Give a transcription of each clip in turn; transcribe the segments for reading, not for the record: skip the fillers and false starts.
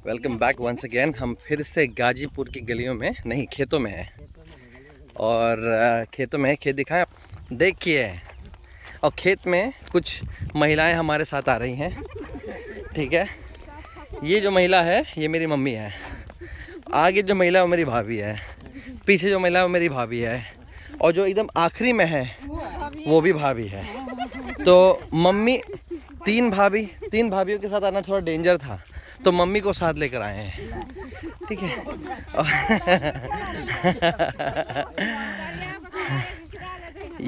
Welcome back once again. हम फिर से गाजीपुर की गलियों में नहीं खेतों में हैं और खेतों में खेत दिखाएं देखिए। और खेत में कुछ महिलाएं हमारे साथ आ रही हैं। ठीक है, ये जो महिला है ये मेरी मम्मी है, आगे जो महिला है वो मेरी भाभी है, पीछे जो महिला है वो मेरी भाभी है, और जो एकदम आखिरी में है वो भी भाभी है। तो मम्मी तीन भाभियों के साथ आना थोड़ा डेंजर था, तो मम्मी को साथ लेकर आए हैं। ठीक है।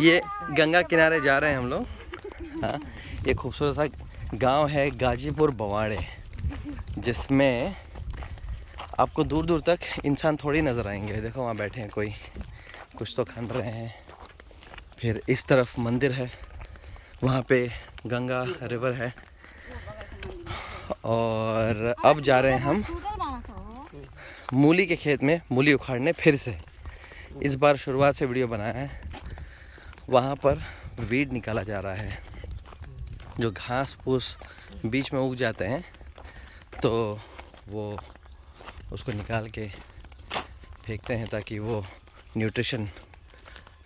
ये गंगा किनारे जा रहे हैं हम लोग। हाँ, ये खूबसूरत सा गांव है गाजीपुर बवाड़े, जिसमें आपको दूर दूर तक इंसान थोड़ी नज़र आएंगे। देखो वहाँ बैठे हैं कोई, कुछ तो खन रहे हैं। फिर इस तरफ मंदिर है, वहाँ पे गंगा रिवर है। और अब जा रहे हैं हम मूली के खेत में मूली उखाड़ने फिर से। इस बार शुरुआत से वीडियो बनाया है। वहाँ पर वीड निकाला जा रहा है, जो घास फूस बीच में उग जाते हैं तो वो उसको निकाल के फेंकते हैं ताकि वो न्यूट्रिशन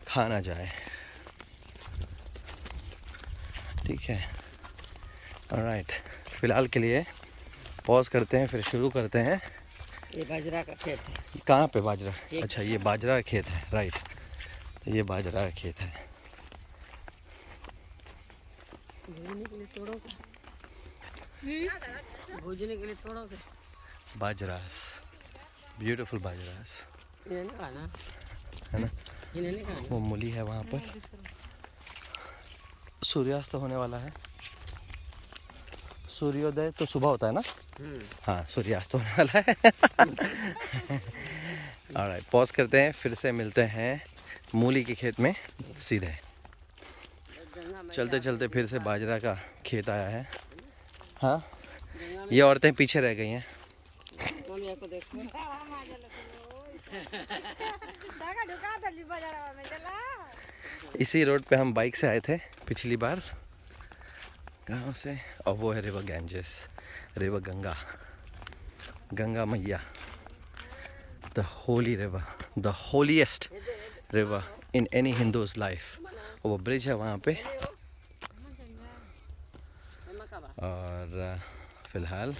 खा ना जाए। ठीक है, ऑलराइट। फ़िलहाल के लिए पॉज करते हैं, फिर शुरू करते हैं। ये बाजरा का खेत है। कहाँ पे बाजरा? अच्छा, ये बाजरा का खेत है, राइट। तो ये बाजरा का खेत है। भूजने के लिए तोड़ोगे? भूजने के लिए तोड़ोगे? बाजरास, ब्यूटीफुल बाजरास इन्हें नहीं खाना है ना। इन्हें नहीं खाना। वो मूली है वहाँ पर। सूर्यास्त होने वाला है। सूर्योदय तो सुबह होता है ना। हाँ, सूर्यास्त होने वाला है। ऑलराइट, पॉज करते हैं, फिर से मिलते हैं मूली के खेत में सीधे। चलते चलते फिर से बाजरा का खेत आया है। हाँ, ये औरतें पीछे रह गई हैं। इसी रोड पे हम बाइक से आए थे पिछली बार गाँव से, और वो है river Ganges, river Ganga, Ganga मैया, the holy river, the holiest river in any Hindus life. वो ब्रिज है वहाँ पे। और फिलहाल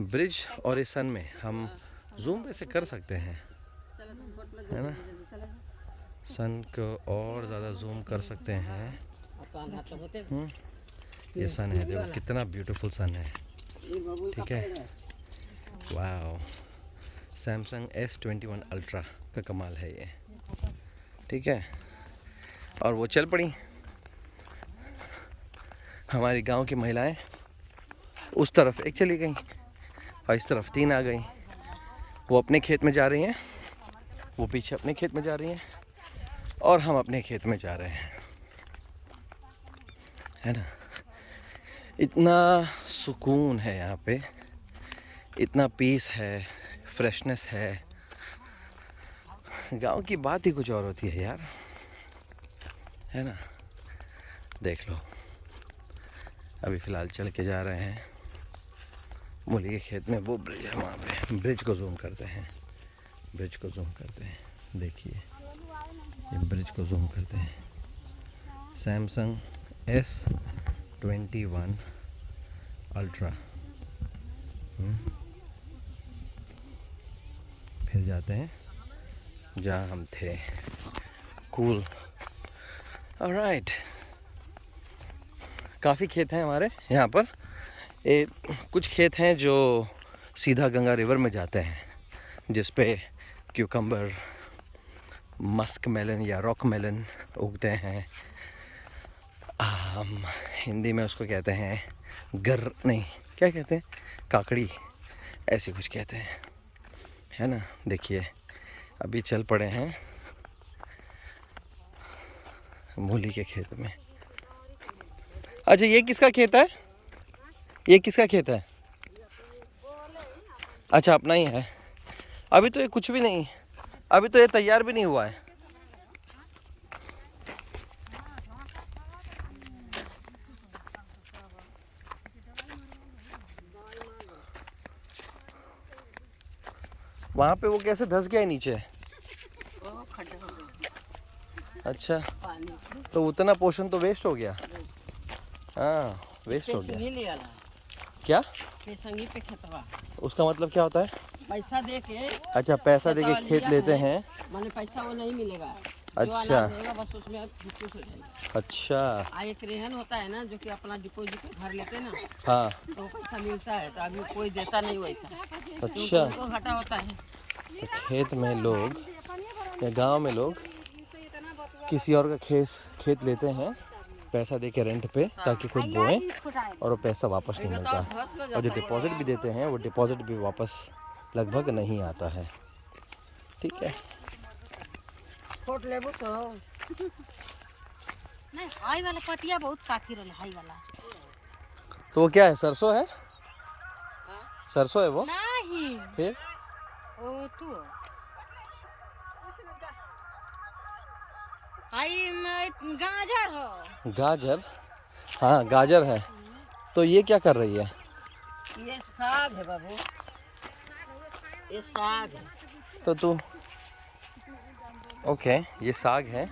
ब्रिज और इस सन में हम जूम वैसे कर सकते हैं, है ना। सन को और ज़्यादा जूम कर सकते हैं। ये सन है, देखो कितना ब्यूटीफुल सन है। ठीक है, वाह। सैमसंग S21 अल्ट्रा का कमाल है ये। ठीक है, और वो चल पड़ी हमारी गांव की महिलाएं। उस तरफ एक चली गई और इस तरफ तीन आ गई। वो अपने खेत में जा रही हैं, वो पीछे अपने खेत में जा रही हैं, और हम अपने खेत में जा रहे हैं, है ना। इतना सुकून है यहाँ पे, इतना पीस है, फ्रेशनेस है। गांव की बात ही कुछ और होती है यार, है ना। देख लो, अभी फ़िलहाल चल के जा रहे हैं मूली के खेत में। वो ब्रिज है वहाँ पे, ब्रिज को जूम करते हैं, ब्रिज को जूम करते हैं। देखिए, ये ब्रिज को जूम करते हैं। Samsung S21 ultra. फिर जाते हैं जहाँ हम थे। Cool, alright. काफ़ी खेत हैं हमारे यहाँ पर। कुछ खेत हैं जो सीधा गंगा रिवर में जाते हैं, जिस पे क्यूकम्बर, मस्क मेलन या रॉक मेलन उगते हैं। हिंदी में उसको कहते हैं नहीं, क्या कहते हैं, काकड़ी, ऐसे कुछ कहते हैं, है ना। देखिए, अभी चल पड़े हैं मूली के खेत में। अच्छा, ये किसका खेत है? ये किसका खेत है? अच्छा, अपना ही है। अभी तो ये कुछ भी नहीं, अभी तो ये तैयार भी नहीं हुआ है। वहाँ पे वो कैसे धंस गया है नीचे? वो खड्डा हो गया अच्छा, पानी तो उतना पोर्शन तो वेस्ट हो गया। हाँ, वेस्ट हो गया। संगी ले आला क्या? पे संगी पे खेतवा उसका मतलब क्या होता है? पैसा दे के अच्छा, पैसा देके खेतवा खेत लिया लेते है, हैं। माने पैसा वो नहीं मिलेगा। अच्छा। जो अनाज रहेगा बस उसमें खुश हो जाएगा। अच्छा। एक रेहन होता है ना, जो कि अपना डिपोजिट भर लेते हैं ना, हाँ। तो पैसा मिलता है। तो अभी कोई देता नहीं वैसा, अच्छा, तो घाटा होता है। तो खेत में लोग या गांव में लोग किसी और का खेत लेते हैं पैसा दे के रेंट पे, ताकि खुद बोएं, और वो पैसा वापस नहीं मिलता। और जो डिपॉजिट भी देते हैं वो डिपॉजिट भी वापस लगभग नहीं आता है। ठीक है। फोट लेबू सो नहीं, हाई वाला पतिया बहुत काफी रहल, हाई वाला तो वो क्या है, सरसों है? सरसों है वो? नहीं। फिर ओ तू हाई में गाजर हो। गाजर? हाँ, गाजर है। तो ये क्या कर रही है? ये साग है बाबू, ये साग है। तो तू ओके, ये साग है।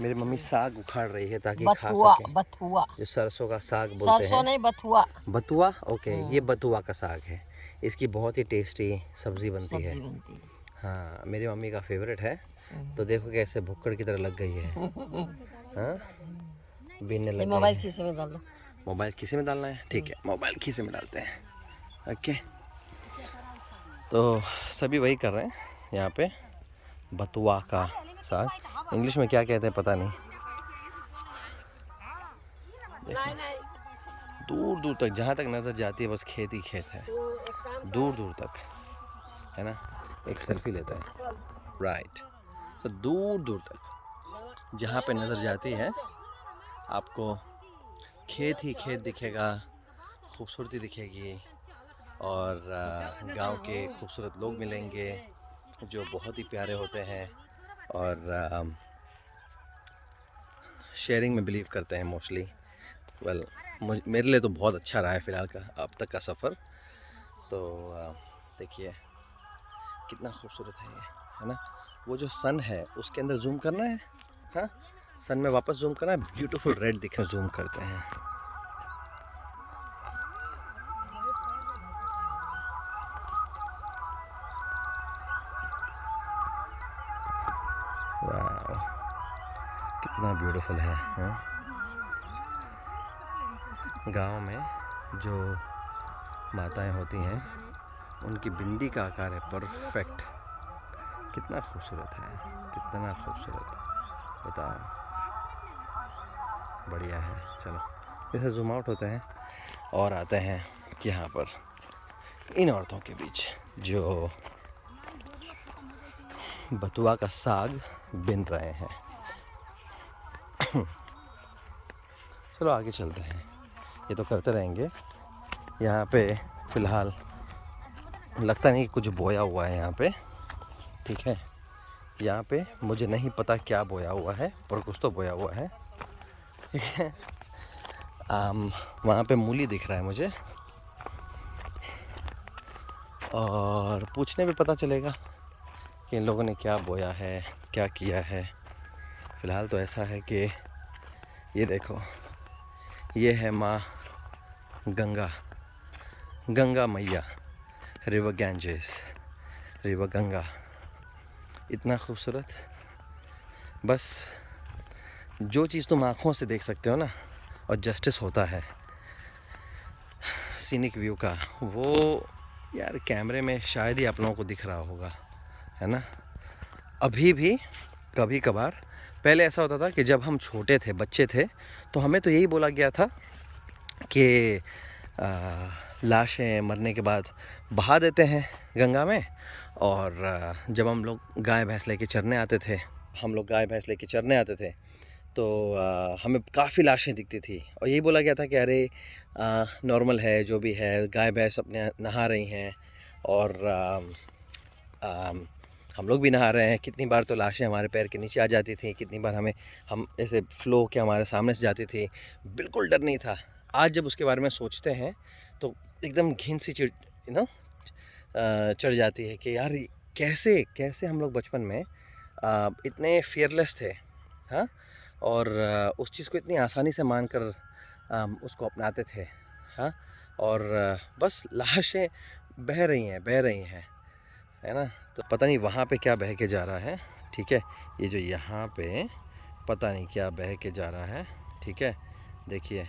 मेरी मम्मी साग उखाड़ रही है ताकि खा बथुआ, सके। बथुआ, जो सरसों का साग बोलते सरसों हैं। नहीं बथुआ। बथुआ? ओके, ये बथुआ का साग है। इसकी बहुत ही टेस्टी सब्जी बनती है। सब्जी बनती है। हाँ, मेरी मम्मी का फेवरेट है। तो देखो कैसे भुक्कड़ की तरह लग गई है। हाँ, बीनने लग गई मोबाइल है। खीसे में डाल दो। मोबाइल खीसे में डालना है? ठीक है, मोबाइल खीसे में डालते हैं। ओके, तो सभी वही कर रहे हैं यहाँ पे, बथुआ का साग। इंग्लिश में क्या कहते हैं पता नहीं। नहीं नहीं, दूर दूर तक जहाँ तक नज़र जाती है बस खेत ही खेत है, तो एक काम दूर दूर तक, है ना। एक सेल्फी लेता है, राइट। तो दूर दूर तक जहाँ पे नज़र जाती है आपको खेत ही खेत दिखेगा, खूबसूरती दिखेगी, और गांव के खूबसूरत लोग मिलेंगे जो बहुत ही प्यारे होते हैं और शेयरिंग में बिलीव करते हैं मोस्टली। वेल, मेरे लिए तो बहुत अच्छा रहा है फ़िलहाल का अब तक का सफ़र। तो देखिए कितना खूबसूरत है ये, है ना। वो जो सन है उसके अंदर जूम करना है। हाँ, सन में वापस जूम करना है, ब्यूटीफुल रेड दिखे, जूम करते हैं। वाह, कितना ब्यूटीफुल है। हाँ? गांव में जो माताएं होती हैं उनकी बिंदी का आकार है परफेक्ट। कितना खूबसूरत है, कितना खूबसूरत, बताओ। बढ़िया है। चलो जैसे जूम आउट होते हैं और आते हैं कि यहाँ पर इन औरतों के बीच जो बथुआ का साग बिन रहे हैं। चलो आगे चलते हैं, ये तो करते रहेंगे। यहाँ पे फ़िलहाल लगता नहीं कि कुछ बोया हुआ है यहाँ पे, ठीक है। यहाँ पे मुझे नहीं पता क्या बोया हुआ है, पर कुछ तो बोया हुआ है, ठीक है। वहाँ पे मूली दिख रहा है मुझे, और पूछने पे पता चलेगा कि इन लोगों ने क्या बोया है, क्या किया है। फ़िलहाल तो ऐसा है कि ये देखो, ये है माँ गंगा, गंगा मैया, रिवर गैंजेस, रिवर गंगा। इतना खूबसूरत, बस जो चीज़ तुम आँखों से देख सकते हो ना, और जस्टिस होता है सीनिक व्यू का, वो यार कैमरे में शायद ही आप लोगों को दिख रहा होगा, है ना। अभी भी कभी कभार, पहले ऐसा होता था कि जब हम छोटे थे, बच्चे थे, तो हमें तो यही बोला गया था कि लाशें मरने के बाद बहा देते हैं गंगा में। और जब हम लोग गाय भैंस लेके चरने आते थे, तो हमें काफ़ी लाशें दिखती थी, और यही बोला गया था कि अरे नॉर्मल है, जो भी है, गाय भैंस अपने नहा रही हैं, और हम लोग भी नहा रहे हैं। कितनी बार तो लाशें हमारे पैर के नीचे आ जाती थी, कितनी बार हम ऐसे फ्लो के हमारे सामने से जाती थी, बिल्कुल डर नहीं था। आज जब उसके बारे में सोचते हैं तो एकदम घिन सी चढ़ जाती है कि यार कैसे कैसे हम लोग बचपन में इतने फियरलेस थे, हाँ, और उस चीज़ को इतनी आसानी से मानकर उसको अपनाते थे, हाँ, और बस लाशें बह रही हैं, है ना। तो पता नहीं वहाँ पे क्या बह के जा रहा है, ठीक है, ये जो यहाँ पे पता नहीं क्या बह के जा रहा है, ठीक है। देखिए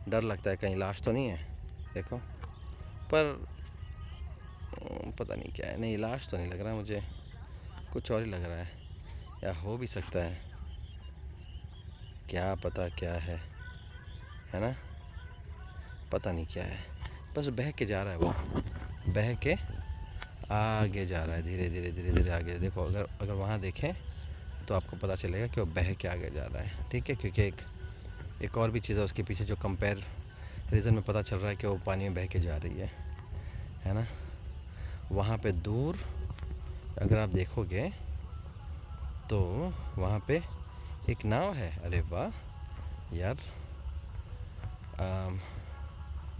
डर लगता है कहीं लाश तो नहीं है, देखो, पर पता नहीं क्या है, नहीं लाश तो नहीं लग रहा मुझे, कुछ और ही लग रहा है, या हो भी सकता है, क्या पता क्या है ना, पता नहीं क्या है, बस बह के जा रहा है, वो बह के आगे जा रहा है, धीरे धीरे धीरे धीरे आगे। देखो अगर वहाँ देखें तो आपको पता चलेगा कि वो बह के आगे जा रहा है, ठीक है, क्योंकि एक और भी चीज़ है उसके पीछे जो कंपैरिजन में पता चल रहा है कि वो पानी में बह के जा रही है ना। वहाँ पे दूर अगर आप देखोगे तो वहाँ पे एक नाव है, अरे वाह यार,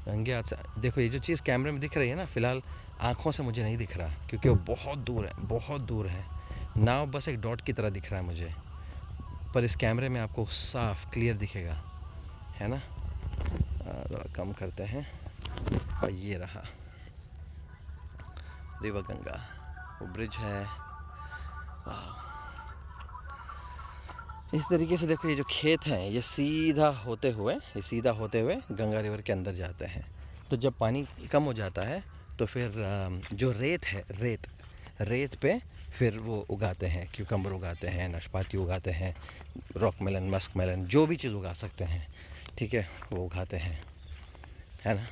रंगे हाथ से देखो, ये जो चीज़ कैमरे में दिख रही है ना, फ़िलहाल आँखों से मुझे नहीं दिख रहा क्योंकि वो बहुत दूर है, बहुत दूर है। नाव बस एक डॉट की तरह दिख रहा है मुझे, पर इस कैमरे में आपको साफ क्लियर दिखेगा, है ना। ज़रा कम करते हैं, और ये रहा रिवर गंगा, वो ब्रिज है। इस तरीके से देखो, ये जो खेत हैं ये सीधा होते हुए गंगा रिवर के अंदर जाते हैं। तो जब पानी कम हो जाता है तो फिर जो रेत है, रेत पे फिर वो उगाते हैं, क्यूकम्बर उगाते हैं, नाशपाती उगाते हैं, रॉक मेलन, मस्क मेलन, जो भी चीज़ उगा सकते हैं, ठीक है, वो उगाते हैं, है ना।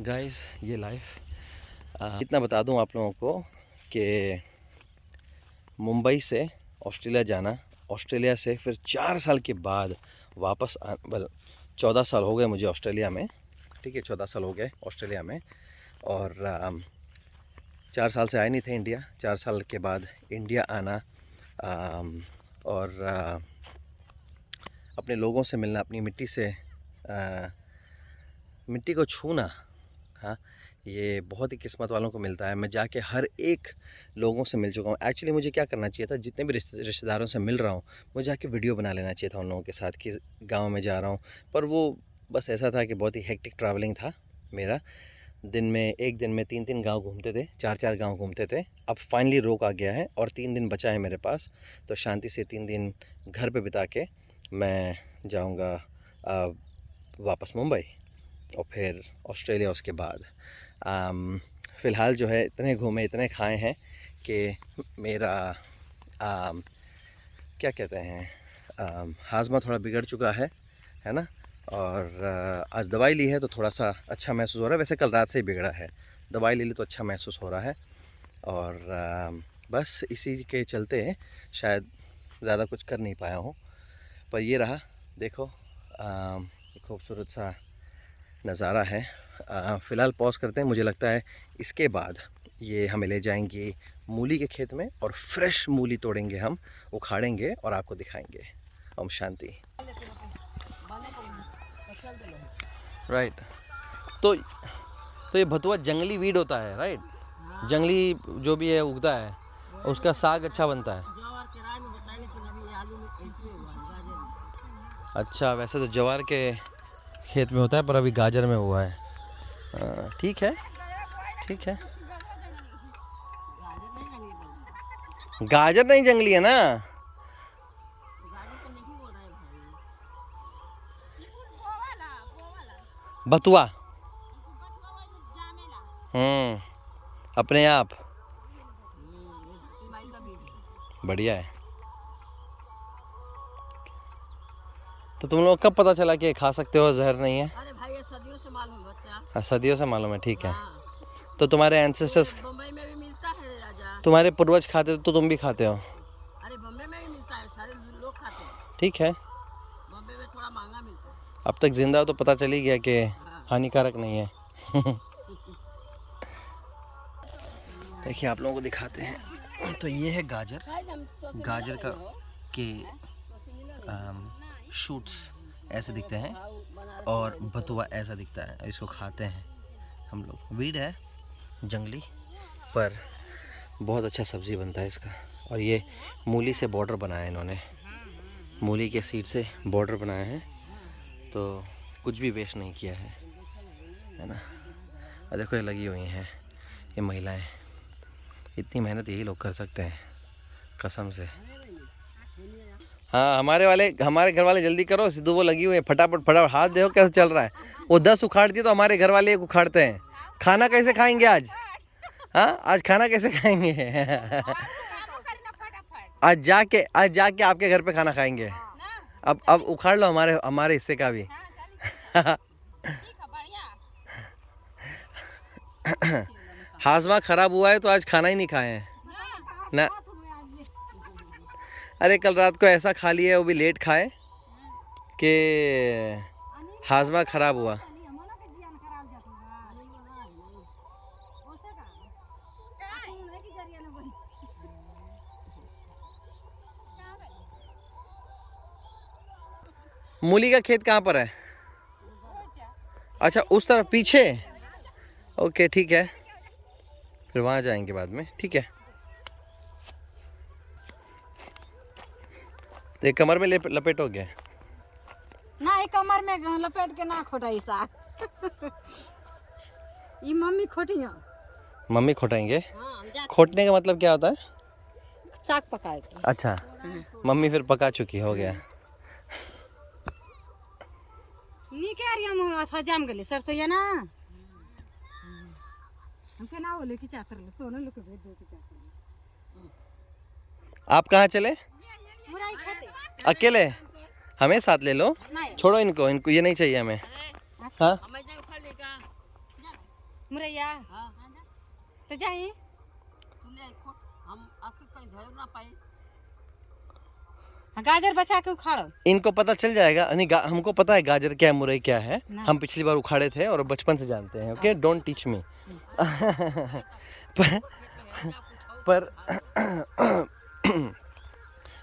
गाइस ये लाइफ, इतना बता दूं आप लोगों को कि मुंबई से ऑस्ट्रेलिया जाना, ऑस्ट्रेलिया से फिर 4 साल के बाद वापस 14 साल हो गए मुझे ऑस्ट्रेलिया में, ठीक है, 14 साल हो गए ऑस्ट्रेलिया में, और 4 साल से आए नहीं थे इंडिया, 4 साल के बाद इंडिया आना, और अपने लोगों से मिलना, अपनी मिट्टी से मिट्टी को छूना, हाँ, ये बहुत ही किस्मत वालों को मिलता है। मैं जाके हर एक लोगों से मिल चुका हूँ। एक्चुअली मुझे क्या करना चाहिए था, जितने भी रिश्तेदारों से मिल रहा हूँ, मुझे जाके वीडियो बना लेना चाहिए था उन लोगों के साथ कि गांव में जा रहा हूँ, पर वो बस ऐसा था कि बहुत ही हेक्टिक ट्रैवलिंग था मेरा। एक दिन में 3-3 गांव घूमते थे, 4-4 गांव घूमते थे। अब फाइनली रोक आ गया है और 3 दिन बचा है मेरे पास, तो शांति से 3 दिन घर पे बिता के मैं जाऊंगा वापस मुंबई और फिर ऑस्ट्रेलिया उसके बाद। फ़िलहाल जो है इतने घूमे, इतने खाए हैं कि मेरा क्या कहते हैं, हाजमा थोड़ा बिगड़ चुका है ना। और आज दवाई ली है तो थोड़ा सा अच्छा महसूस हो रहा है, वैसे कल रात से ही बिगड़ा है, दवाई ले ली तो अच्छा महसूस हो रहा है। और बस इसी के चलते शायद ज़्यादा कुछ कर नहीं पाया हूँ, पर ये रहा, देखो खूबसूरत सा नज़ारा है। फ़िलहाल पॉज करते हैं, मुझे लगता है इसके बाद ये हमें ले जाएंगे मूली के खेत में और फ्रेश मूली तोड़ेंगे, हम उखाड़ेंगे और आपको दिखाएंगे। ओम शांति। राइट, तो ये भतुआ जंगली वीड होता है, राइट, जंगली जो भी है उगता है, उसका साग अच्छा बनता है। जवार के राय में होता है, लेकिन अभी आलू में एंट्री हुआ है, गाजर में। अच्छा, वैसे तो जवार के खेत में होता है, पर अभी गाजर में हुआ है। ठीक है, ठीक है। गाजर नहीं जंगली है ना, गाजर को नहीं बोल रहा है भाई, बथुआ, अपने आप ये धरती माई का बीज है। बढ़िया है। तो तुम लोग कब पता चला कि ये खा सकते हो, जहर नहीं है? अरे भाई ये सदियों से मालूम है बच्चा। हाँ, सदियों से मालूम है, ठीक है। हाँ, तो तुम्हारे एंसेस्टर्स, बम्बई में भी मिलता है राजा। तुम्हारे पूर्वज खाते थे तो तुम भी खाते हो? अरे बम्बई में भी मिलता है, सारे लोग खाते हैं। ठीक है, बम्बई में थोड़ा महंगा मिलता है। अब तक जिंदा हो तो पता चल ही गया कि हाँ। हानिकारक नहीं है। देखिए आप लोगों को दिखाते हैं, तो ये है गाजर, गाजर का के शूट्स ऐसे दिखते हैं और भतुआ ऐसा दिखता है, इसको खाते हैं हम लोग। वीड है जंगली, पर बहुत अच्छा सब्ज़ी बनता है इसका। और ये मूली से बॉर्डर बनाया है इन्होंने, मूली के सीड से बॉर्डर बनाया है, तो कुछ भी वेस्ट नहीं किया है ना। और देखो ये लगी हुई हैं ये महिलाएं, इतनी मेहनत यही लोग कर सकते हैं कसम से। हाँ हमारे घर वाले जल्दी करो, सिद्धू वो लगी हुई है, फटाफट फटाफट। हाथ देखो कैसे चल रहा है, वो 10 उखाड़ दिए तो हमारे घर वाले एक उखाड़ते हैं। खाना कैसे खाएंगे आज? हाँ आज खाना कैसे खाएंगे? आज जाके आपके घर पे खाना खाएंगे। अब उखाड़ लो हमारे हिस्से का भी। हाजमा खराब हुआ है तो आज खाना ही नहीं खाए हैं ना। अरे कल रात को ऐसा खा लिया, वो भी लेट खाए कि हाजमा खराब हुआ। मूली का खेत कहाँ पर है? अच्छा उस तरफ पीछे, ओके ठीक है, फिर वहाँ जाएंगे बाद में, ठीक है। तो एक कमर में लपेट हो गया ना, एक कमर में लपेट के ना खोटाई साग। ये मम्मी खोटिया, मम्मी खोटाएंगे। हाँ हम जा खोटने का मतलब क्या होता है? साग पकाए के। अच्छा मम्मी फिर पका चुकी, हो गया। नी क्या रही हम अथा जाम गली सरसोईया ना, हमके ना बोले कि चातर लो, सोने लोग भेज दो कि चातर लो। आप कहाँ चले? मुराई खाते अकेले? हमें साथ ले लो, नहीं, छोड़ो इनको ये नहीं चाहिए हमें। हाँ हमें जाए उखाड़ लेगा मुरैया हाँ तो जाइए। तू ले खो, हम आखिर कहीं घर ना पाए। गाजर बचा के उखाड़ो। इनको पता चल जाएगा, नहीं हमको पता है गाजर क्या है, मुरई क्या है। ना। हम पिछली बार उखाड़े थे और बचपन से जानते हैं। Okay don't teach me. पर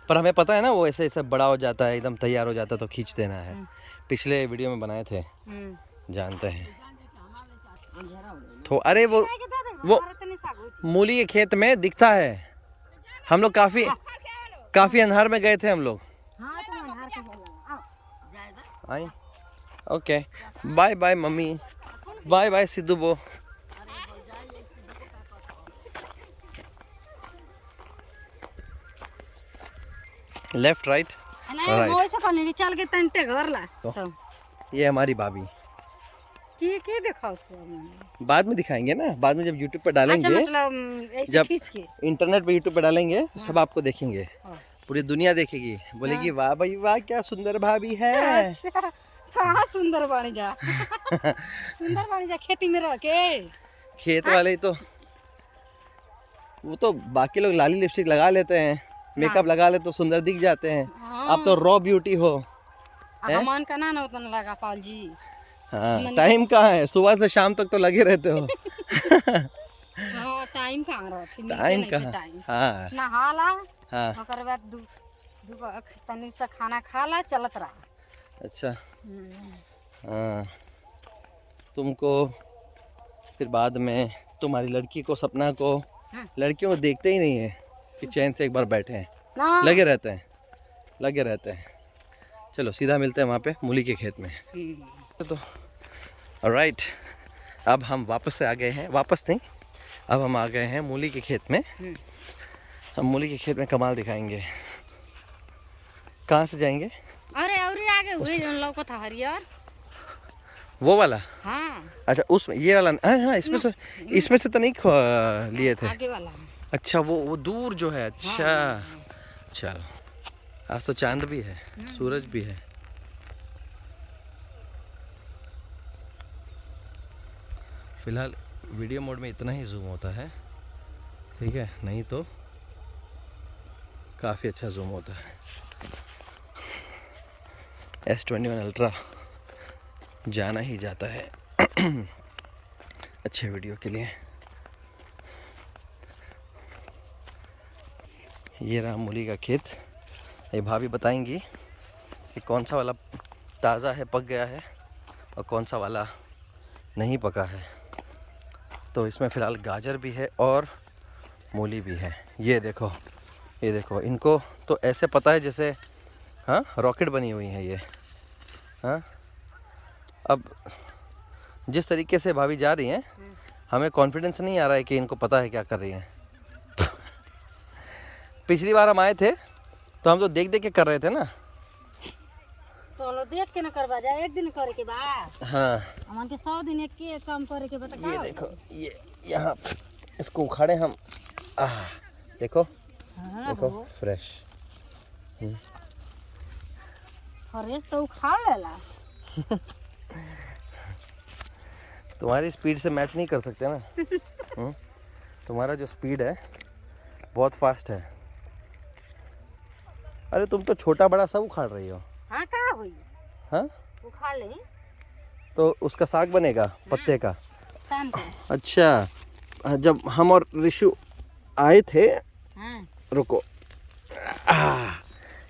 हमें पता है ना, वो ऐसे ऐसे बड़ा हो जाता है, एकदम तैयार हो जाता है तो खींच देना है। पिछले वीडियो में बनाए थे, जानते हैं। तो अरे वो मूली के खेत में दिखता है। हम लोग काफी अंधार में गए थे हम लोग। हाँ तो अंधार के बोला आओ। जाएगा आई okay, bye bye mummy, bye bye Sidhu बो। लेफ्ट राइट नहीं Right. हो सको नहीं चल के तंटे घर ला तो ये हमारी भाभी। की देखा उसको बाद में दिखाएंगे ना, बाद में जब YouTube पे अच्छा डालेंगे, मतलब ऐसे जब खींच के इंटरनेट पे YouTube पे डालेंगे सब आपको देखेंगे, पूरी दुनिया देखेगी, बोलेगी वाह भाई वाह क्या सुंदर भाभी है। अच्छा कहाँ सुंदर बन जा सुंदर बन जा खेती में रह के। खेत वाले तो वो तो बाकी लोग लाली लिपस्टिक लगा लेते हैं, मेकअप लगा ले तो सुंदर दिख जाते हैं। आप तो रॉ ब्यूटी हो। मन का ना उतना लगा पाल जी। हाँ टाइम कहाँ है, सुबह से शाम तक तो लगे रहते हो। हाँ टाइम कहाँ रहती, टाइम कहाँ, हाँ नहाला हाँ ओकर बाद तनी सा खाना खा ला चलत रहा। अच्छा हाँ, तुमको फिर बाद में तुम्हारी लड़की को, सपना को, लड़कियों को देखते ही नहीं है कि चैन से एक बार बैठे हैं, ना लगे रहते हैं। चलो सीधा मिलते हैं वहाँ पे मूली के खेत में। तो ऑलराइट, अब हम वापस से आ गए हैं, वापस नहीं, अब हम आ गए हैं मूली के खेत में। हम मूली के खेत में कमाल दिखाएंगे। कहाँ से जाएंगे? अरे और आगे हुए जन लौको था हरियर वो वाला? हाँ अच्छा उसमें ये वाला, हाँ हाँ इसमें से तो नहीं लिए थे। आगे वाला अच्छा वो दूर जो है। अच्छा चलो, आज तो चांद भी है, सूरज भी है। फिलहाल वीडियो मोड में इतना ही जूम होता है, ठीक है, नहीं तो काफ़ी अच्छा जूम होता है। S21 अल्ट्रा जाना ही जाता है अच्छे वीडियो के लिए। ये रहा मूली का खेत। ये भाभी बताएंगी कि कौन सा वाला ताज़ा है, पक गया है, और कौन सा वाला नहीं पका है। तो इसमें फ़िलहाल गाजर भी है और मूली भी है। ये देखो, ये देखो, इनको तो ऐसे पता है जैसे हाँ रॉकेट बनी हुई है ये। हाँ, अब जिस तरीके से भाभी जा रही हैं हमें कॉन्फिडेंस नहीं आ रहा है कि इनको पता है क्या कर रही हैं। पिछली बार हम आए थे तो हम तो देख देख के कर रहे थे ना। तो लो देख के न करवा जाए, एक दिन करे के बाद हाँ, हमन के 100 दिन एक के काम करे के बता। ये देखो, ये यहाँ इसको उखाड़े हम। देखो हाँ देखो, फ्रेश। फ्रेश तो उखाड़ लेला। तुम्हारी स्पीड से मैच नहीं कर सकते ना। तुम्हारा जो स्पीड है बहुत फास्ट है। अरे तुम तो छोटा बड़ा सब उखाड़ रही हो। हाँ का हुई, हाँ, उखाड़ ले तो उसका साग बनेगा पत्ते का। शाम को। अच्छा, जब हम और ऋषु आए थे, हाँ रुको,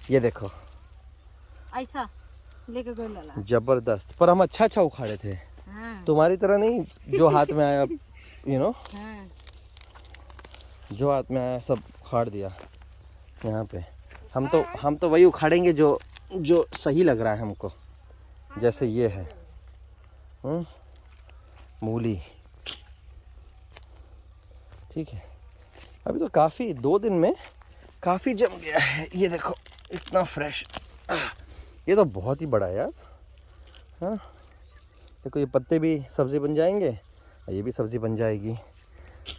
ये देखो ऐसा लेके गई लाला। जबरदस्त। पर हम अच्छा अच्छा उखाड़े थे, हाँ तुम्हारी तरह नहीं जो हाथ में आया, यू नो, हाँ जो हाथ में आया सब उखाड़ दिया यहाँ पे। हम तो वही उखाड़ेंगे जो जो सही लग रहा है हमको। जैसे ये है मूली, ठीक है। अभी तो काफ़ी 2 दिन में काफ़ी जम गया है। ये देखो इतना फ्रेश, ये तो बहुत ही बड़ा है यार। हाँ देखो, ये पत्ते भी सब्ज़ी बन जाएंगे, ये भी सब्ज़ी बन जाएगी।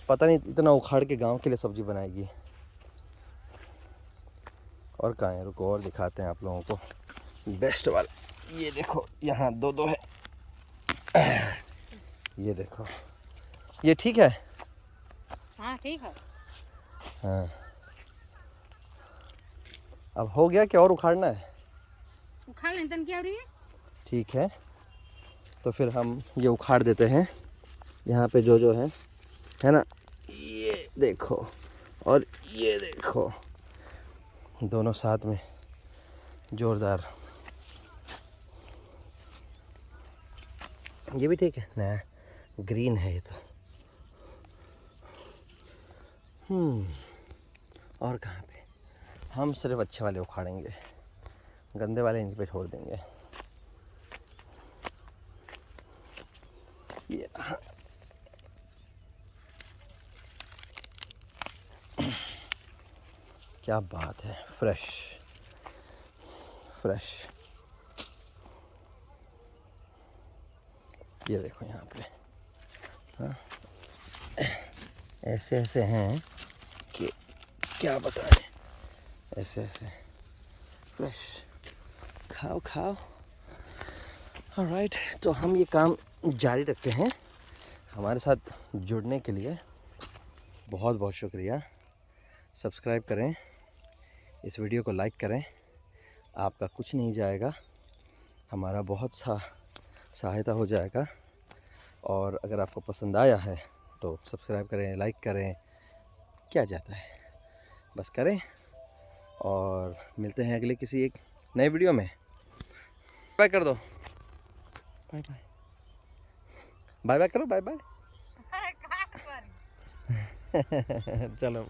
पता नहीं इतना उखाड़ के गांव के लिए सब्ज़ी बनाएगी। और कहाँ है, रुको और दिखाते हैं आप लोगों को बेस्ट वाला। ये देखो यहाँ 2-2 है। ये देखो, ये ठीक है। हाँ ठीक है। हाँ, अब हो गया कि और उखाड़ना है? उखाड़ लें तन क्या हो रही है। ठीक है, तो फिर हम ये उखाड़ देते हैं यहाँ पे जो जो है ना। ये देखो और ये देखो, दोनों साथ में जोरदार। ये भी ठीक है ना, ग्रीन है ये तो। और कहाँ पे, हम सिर्फ अच्छे वाले उखाड़ेंगे, गंदे वाले इनके पे छोड़ देंगे। ये क्या बात है, फ्रेश फ्रेश। ये देखो यहाँ पे, हाँ, ऐसे ऐसे हैं कि क्या बताएं, ऐसे ऐसे फ्रेश। खाओ खाओ। ऑलराइट, तो हम ये काम जारी रखते हैं। हमारे साथ जुड़ने के लिए बहुत बहुत शुक्रिया। सब्सक्राइब करें, इस वीडियो को लाइक करें। आपका कुछ नहीं जाएगा, हमारा बहुत सहायता हो जाएगा। और अगर आपको पसंद आया है तो सब्सक्राइब करें, लाइक करें, क्या जाता है, बस करें। और मिलते हैं अगले किसी एक नए वीडियो में। बाय कर दो, बाय बाय, बाय बाय करो, बाय बाय। चलो।